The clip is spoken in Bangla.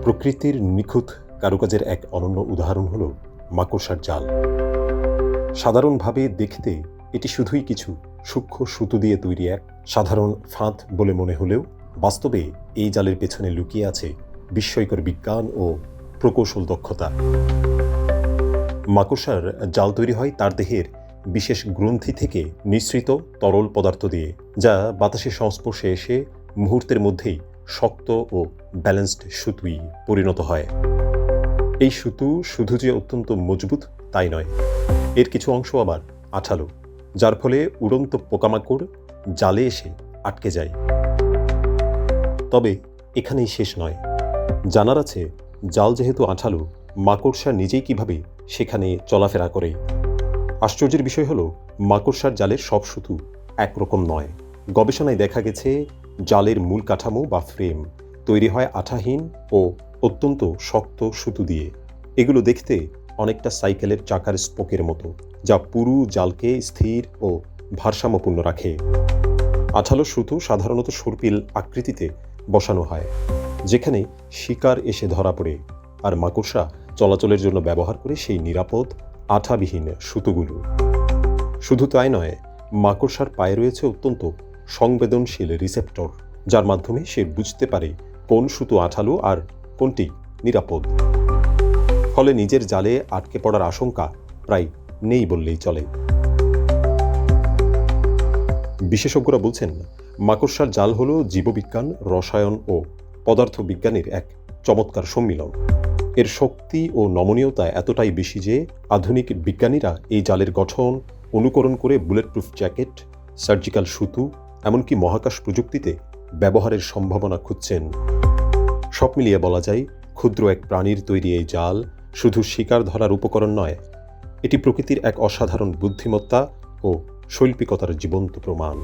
প্রকৃতির নিখুঁত কারুকাজের এক অনন্য উদাহরণ হল মাকড়সার জাল। সাধারণভাবে দেখতে এটি শুধুই কিছু সূক্ষ্ম সুতো দিয়ে তৈরি এক সাধারণ ফাঁদ বলে মনে হলেও বাস্তবে এই জালের পেছনে লুকিয়ে আছে বিস্ময়কর বিজ্ঞান ও প্রকৌশল দক্ষতা। মাকড়সার জাল তৈরি হয় তার দেহের বিশেষ গ্রন্থি থেকে নিঃসৃত তরল পদার্থ দিয়ে, যা বাতাসের সংস্পর্শে এসে মুহূর্তের মধ্যেই শক্ত ও ব্যালেন্সড সুতোয় পরিণত হয়। এই সুতো শুধু যে অত্যন্ত মজবুত তাই নয়, এর কিছু অংশ আবার আঠালো, যার ফলে উড়ন্ত পোকামাকড় জালে এসে আটকে যায়। তবে এখানেই শেষ নয়। জানার আছে জাল যেহেতু আঠালো, মাকড়সা নিজেই কিভাবে সেখানে চলাফেরা করে। আশ্চর্যের বিষয় হলো মাকড়সার জালের সব সুতো একরকম নয়। গবেষণায় দেখা গেছে জালের মূল কাঠামো বা ফ্রেম তৈরি হয় আঠাহীন ও অত্যন্ত শক্ত সুতো দিয়ে। এগুলো দেখতে অনেকটা সাইকেলের চাকার স্পোকের মতো, যা পুরো জালকে স্থির ও ভারসাম্যপূর্ণ রাখে। আঠালো সুতো সাধারণত সর্পিল আকৃতিতে বসানো হয়, যেখানে শিকার এসে ধরা পড়ে, আর মাকড়সা চলাচলের জন্য ব্যবহার করে সেই নিরাপদ আঠাবিহীন সুতোগুলো। শুধু তাই নয়, মাকড়সার পায়ে রয়েছে অত্যন্ত সংবেদনশীল রিসেপ্টর, যার মাধ্যমে সে বুঝতে পারে কোন সুতো আঠালো আর কোনটি নিরাপদ। ফলে নিজের জালে আটকে পড়ার আশঙ্কা প্রায় নেই বললেই চলে। বিশেষজ্ঞরা বলছেন, মাকড়সার জাল হল জীববিজ্ঞান, রসায়ন ও পদার্থবিজ্ঞানের এক চমৎকার সম্মিলন। এর শক্তি ও নমনীয়তা এতটাই বেশি যে আধুনিক বিজ্ঞানীরা এই জালের গঠন অনুকরণ করে বুলেটপ্রুফ জ্যাকেট, সার্জিক্যাল সুতো, এমনকি মহাকাশ প্রযুক্তিতে ব্যবহারের সম্ভাবনা খুঁজছেন। সব মিলিয়ে বলা যায়, ক্ষুদ্র এক প্রাণীর তৈরি এই জাল শুধু শিকার ধরার উপকরণ নয়, এটি প্রকৃতির এক অসাধারণ বুদ্ধিমত্তা ও শৈল্পিকতার জীবন্ত প্রমাণ।